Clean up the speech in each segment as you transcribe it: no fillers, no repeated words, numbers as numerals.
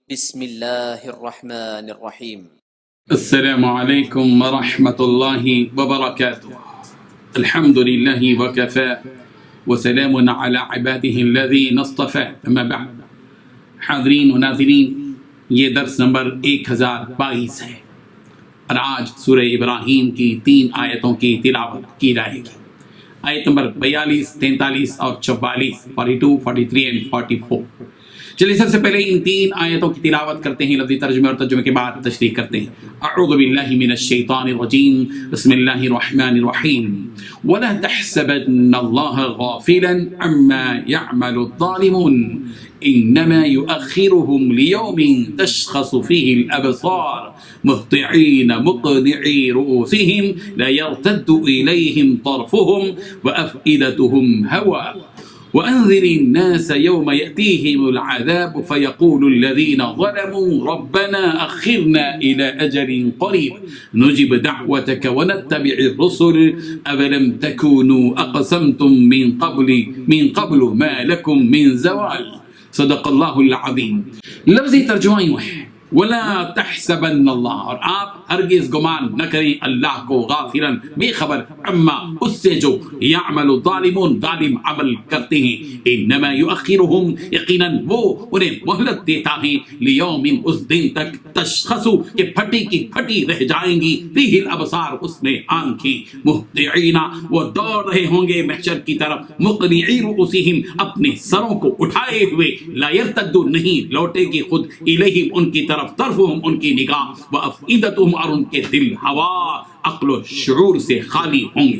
بسم الله الرحمن الرحيم. السلام عليكم ورحمة الله وبركاته. الحمد لله وكفى وسلام على عباده الذين اصطفى. اما بعد، حاضرین و ناظرین، یہ درس نمبر 1022 ہے اور آج سورہ ابراہیم کی 3 آیتوں کی تلاوت کی جائے گی۔ آیت نمبر 42، 43 اور 44، 42، 43 اور 44۔ چلیے سب سے پہلے ان 3 آیتوں کی تلاوت کرتے ہیں، لفظی ترجمے اور ترجمے کے بعد تشریح کرتے ہیں۔ اعوذ باللہ من الشیطان الرجیم، بسم اللہ الرحمن الرحیم۔ ولا تحسبن اللہ غافلا عما يعمل الظالمون انما يؤخرهم ليوم تشخص فيه الابصار مهطعين مقنعي رؤوسهم لا يرتد اليهم طرفهم وافئدتهم هواء وأنذر الناس يوم يأتيهم العذاب فيقول الذين ظلموا ربنا أخرنا إلى أجل قريب نجب دعوتك ونتبع الرسل أولم تكونوا أقسمتم من قبل ما لكم من زوال۔ صدق اللہ العظیم۔ لفظی ترجمہ یوں ہے، وَلَا تَحْسَبَنَّ اللَّهَ، اور آپ ہرگز گمان نہ کریں اللہ کو غافلاً بے خبر، اما اس سے جو یعمل الظالمون ظالم عمل کرتے ہیں، انما یؤخرهم یقیناً وہ انہیں مہلت دیتا ہے، لیوم اس دن تک، تشخص کہ پھٹی کی پھٹی رہ جائیں گی، فیہ الابصار اس میں آنکھیں، مہطعین وہ دوڑ رہے ہوں گے محشر کی طرف، مقنعی رؤوسہم اپنے سروں کو اٹھائے ہوئے، لا یرتد نہیں لوٹے گی خود، الیہم ان کی طرف، طرفہم ان کی نگاہ، وافئدتہم اور ان کے دل ہوا عقل و شعور سے خالی ہوں گے۔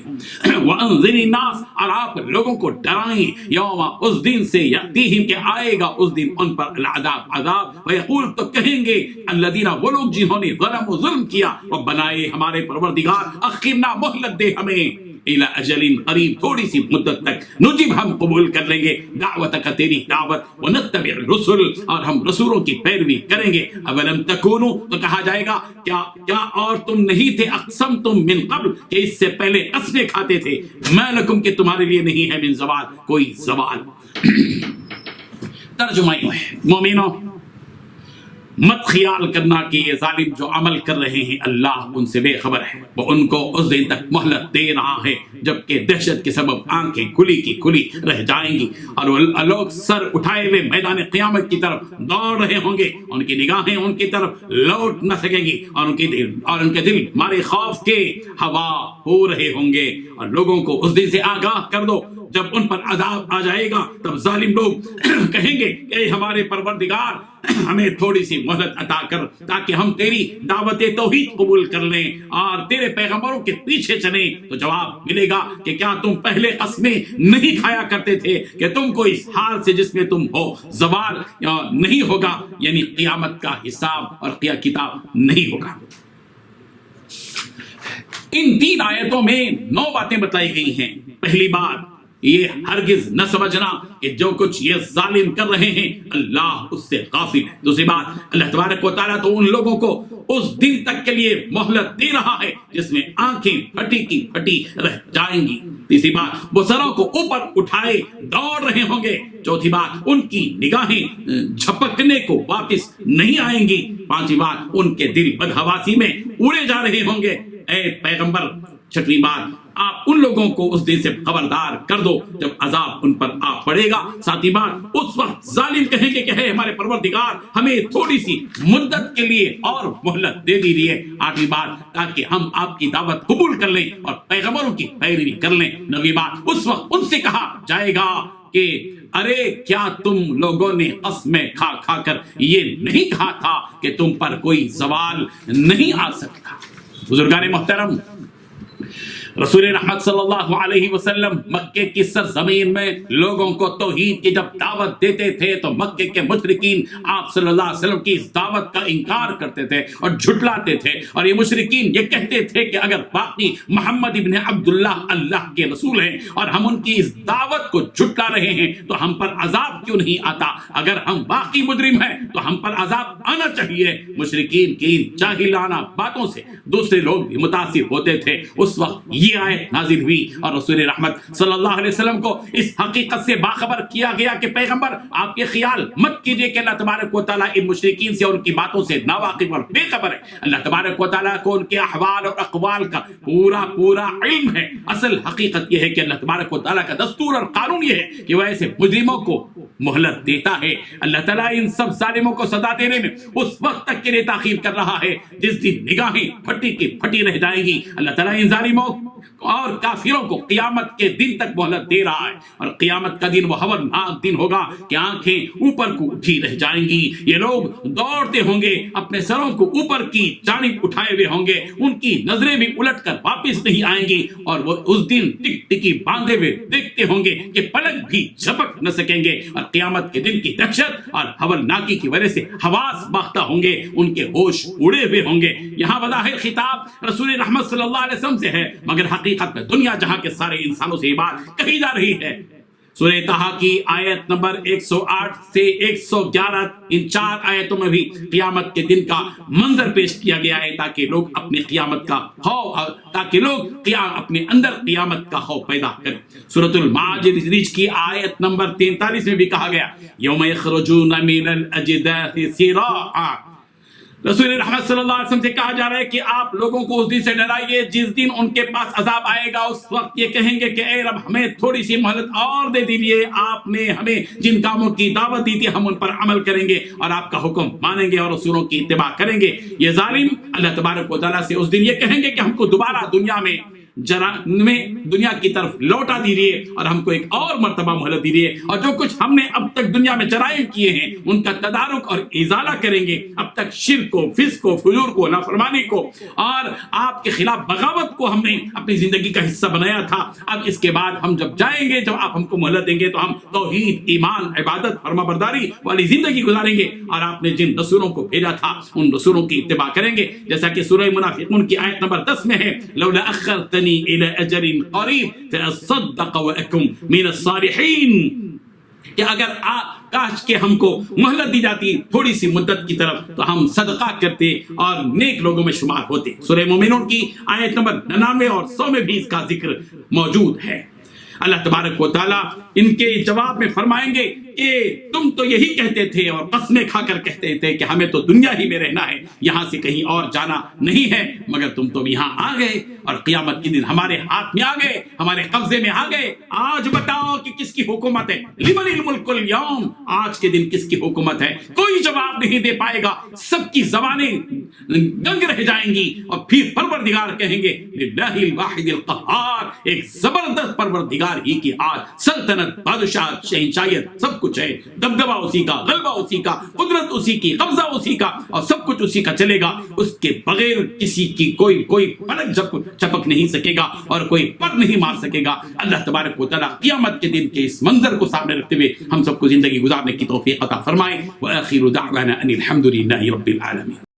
وانذر الناس اور آپ لوگوں کو ڈرائیں، یوم اس دن سے، یاتیہم کہ آئے گا اس دن ان پر العذاب عذاب، ویقول تو کہیں گے الذین وہ لوگ جنہوں نے ظلم و ظلم کیا، ربنا اے ہمارے پروردگار اخرنا مہلت دے ہمیں، الى اجل قریب تھوڑی سی مدت تک، نجب ہم قبول کر لیں گے دعوتک تیری دعوت، ونتبع الرسل اور ہم رسولوں کی پیروی کریں گے۔ اولم تکونوا تو کہا جائے گا کیا اور تم نہیں تھے، اقسمتم من قبل کہ اس سے پہلے قسمیں کھاتے تھے، ما لکم کہ تمہارے لیے نہیں ہے من زوال کوئی زوال۔ ترجمہ یوں ہے، مومنوں مت خیال کرنا کہ یہ ظالم جو عمل کر رہے ہیں اللہ ان سے بے خبر ہے، وہ ان کو اس دن تک مہلت دے رہا ہے جبکہ دہشت کے سبب آنکھیں کھلی کی کھلی رہ جائیں گی، اور وہ لوگ سر اٹھائے ہوئے میدان قیامت کی طرف دوڑ رہے ہوں گے، ان کی نگاہیں ان کی طرف لوٹ نہ سکیں گی، اور ان کے دل مارے خوف کے ہوا ہو رہے ہوں گے۔ اور لوگوں کو اس دن سے آگاہ کر دو جب ان پر عذاب آ جائے گا، تب ظالم لوگ کہیں گے کہ ہمارے پروردگار ہمیں تھوڑی سی مہلت عطا کر تاکہ ہم تیری دعوت توحید قبول کر لیں اور تیرے پیغمبروں کے پیچھے چلیں۔ تو جواب ملے گا کہ کیا تم پہلے قسمیں نہیں کھایا کرتے تھے کہ تم کو اس حال سے جس میں تم ہو زوال نہیں ہوگا، یعنی قیامت کا حساب اور کتاب نہیں ہوگا۔ ان 3 آیتوں میں 9 باتیں بتائی گئی ہیں۔ پہلی بات یہ ہرگز نہ سمجھنا کہ جو کچھ یہ ظالم کر رہے ہیں اللہ اس سے غافل ہے۔ دوسری بات، اللہ تبارک و تعالیٰ تو ان لوگوں کو اس دن تک کے لیے مہلت دے رہا ہے جس میں آنکھیں پھٹی کی پھٹی رہ جائیں گی۔ تیسری بات، وہ سروں کو اوپر اٹھائے دوڑ رہے ہوں گے۔ چوتھی بات، ان کی نگاہیں جھپکنے کو واپس نہیں آئیں گی۔ پانچویں بات، ان کے دل بدحواسی میں اڑے جا رہے ہوں گے۔ اے پیغمبر، چھٹویں بات، آپ ان لوگوں کو اس دن سے خبردار کر دو جب عذاب ان پر آ پڑے گا۔ ساتھی بات، اس وقت ظالم کہیں گے کہ ہے ہمارے پروردگار ہمیں تھوڑی سی مدت کے لیے اور مہلت دے دیجیے۔ آٹھویں بات، تاکہ ہم آپ کی دعوت قبول کر لیں اور پیغمبروں کی پیروی کر لیں۔ نویں بات، اس وقت ان سے کہا جائے گا کہ ارے کیا تم لوگوں نے قسمیں کھا کھا کر یہ نہیں کہا تھا کہ تم پر کوئی زوال نہیں آ سکتا۔ بزرگان محترم، رسول رحمت صلی اللہ علیہ وسلم مکے کی سرزمین میں لوگوں کو توحید کی جب دعوت دیتے تھے تو مکے کے مشرکین آپ صلی اللہ علیہ وسلم کی اس دعوت کا انکار کرتے تھے اور جھٹلاتے تھے، اور یہ مشرکین یہ کہتے تھے کہ اگر باقی محمد ابن عبداللہ اللہ کے رسول ہیں اور ہم ان کی اس دعوت کو جھٹلا رہے ہیں تو ہم پر عذاب کیوں نہیں آتا؟ اگر ہم باقی مجرم ہیں تو ہم پر عذاب آنا چاہیے۔ مشرکین کی جاہلانہ باتوں سے دوسرے لوگ بھی متاثر ہوتے تھے۔ اس وقت یہ آیت نازل ہوئی اور رسول رحمت صلی اللہ علیہ وسلم کو اس حقیقت سے باخبر کیا گیا کہ پیغمبر آپ یہ خیال مت کیجئے کہ اللہ تبارک و تعالیٰ ان مشرکین سے اور ان کی باتوں سے ناواقف اور بے خبر ہے. اللہ تبارک و تعالیٰ کو ان کے احوال اور اقوال کا پورا علم ہے. اصل حقیقت یہ ہے کہ اللہ تبارک و تعالیٰ کا دستور اور قانون یہ ہے کہ وہ ایسے مجرموں کو مہلت دیتا ہے. اللہ تعالیٰ ان سب ظالموں کو سزا دینے میں اس وقت تک کے لیے تاخیر کر رہا ہے جس دن نگاہیں پھٹی کی پھٹی رہ جائیں گی. اللہ تعالیٰ ان ظالموں اور کافروں کو قیامت کے دن تک مہلت دے رہا ہے اور قیامت کا دن وہ ہولناک دن ہوگا کہ آنکھیں اوپر کو اٹھی رہ جائیں گی. یہ لوگ دوڑتے ہوں گے, اپنے سروں کو اوپر کی جانب اٹھائے ہوئے ہوں گے, ان کی نظریں بھی الٹ کر واپس نہیں آئیں گی اور وہ اس دن ٹک ٹکی باندھے ہوئے دیکھتے ہوں گے کہ پلک بھی جھپک نہ سکیں گے. اور قیامت کے دن کی دہشت اور ہولناکی کی وجہ سے حواس باختہ ہوں گے, ان کے ہوش اڑے ہوئے ہوں گے. یہاں بظاہر خطاب رسول رحمت صلی اللہ علیہ وسلم سے ہے, مگر حقیقت میں دنیا جہاں کے سارے انسانوں سے یہ بات کہی جا رہی ہے. سورہ طٰہٰ کی آیت نمبر 108 سے 111 ان 4 آیتوں میں بھی قیامت کے دن کا منظر پیش کیا گیا ہے تاکہ لوگ اپنے قیامت کا خوف اپنے اندر قیامت کا خوف پیدا کریں. سورۃ المعارج کی آیت نمبر 43 میں بھی کہا گیا یوم یخرجون من الاجداث سراعا. رسول رحمت صلی اللہ علیہ وسلم سے کہا جا رہا ہے کہ آپ لوگوں کو اس دن سے ڈرائیے جس دن ان کے پاس عذاب آئے گا. اس وقت یہ کہیں گے کہ اے رب ہمیں تھوڑی سی مہلت اور دے دیجیے, آپ نے ہمیں جن کاموں کی دعوت دی تھی ہم ان پر عمل کریں گے اور آپ کا حکم مانیں گے اور رسولوں کی اتباع کریں گے. یہ ظالم اللہ تبارک و تعالیٰ سے اس دن یہ کہیں گے کہ ہم کو دوبارہ دنیا کی طرف لوٹا دیجیے اور ہم کو ایک اور مرتبہ مہلت دیجیے, اور جو کچھ ہم نے اب تک دنیا میں جرائم کیے ہیں ان کا تدارک اور ازالہ کریں گے. اب تک شرک کو, فسق کو, فجور کو, نافرمانی کو اور آپ کے خلاف بغاوت کو ہم نے اپنی زندگی کا حصہ بنایا تھا. اب اس کے بعد ہم جب جائیں گے, جب آپ ہم کو مہلت دیں گے تو ہم توحید, ایمان, عبادت, فرما برداری والی زندگی گزاریں گے اور آپ نے جن رسولوں کو بھیجا تھا ان رسولوں کی اتباع کریں گے. جیسا کہ سورہ منافقون کی آیت نمبر 10 میں ہے لولا اخرتنی الى اجل قریب فاصدق واکن من الصالحین, کہ اگر کاش کہ ہم کو مہلت دی جاتی تھوڑی سی مدت کی طرف تو ہم صدقہ کرتے اور نیک لوگوں میں شمار ہوتے. سورہ مومنون کی آیت نمبر 99 اور 100 میں بھی اس کا ذکر موجود ہے. اللہ تبارک و تعالیٰ ان کے جواب میں فرمائیں گے کہ تم تو یہی کہتے تھے اور قسمیں کھا کر کہتے تھے کہ ہمیں تو دنیا ہی میں رہنا ہے, یہاں سے کہیں اور جانا نہیں ہے, مگر تم تو یہاں آ گئے اور قیامت کے دن ہمارے ہاتھ میں آ گئے, ہمارے قبضے میں آ گئے. آج بتاؤ کہ کس کی حکومت ہے؟ لمن الملک اليوم, آج کے دن کس کی حکومت ہے؟ کوئی جواب نہیں دے پائے گا. سب کی زبانیں دنگ رہ جائیں گی اور پھر پروردگار کہیں گے للہ الواحد القہار, ایک زبردست پروردگار ہی کی آج سلطنت, بادشاہت, شہنشاہیت سب کچھ ہے. دبدبہ اسی کا, غلبہ اسی کا, قدرت اسی کی, قبضہ اسی کا اور سب کچھ اسی کا چلے گا. اس کے بغیر کسی کی کوئی پلک چپک نہیں سکے گا اور کوئی پر نہیں مار سکے گا. اللہ تبارک و تعالیٰ قیامت کے دن کے اس منظر کو سامنے رکھتے ہوئے ہم سب کو زندگی گزارنے کی توفیق عطا فرمائے. وآخر دعوانا ان الحمد للہ رب العالمین.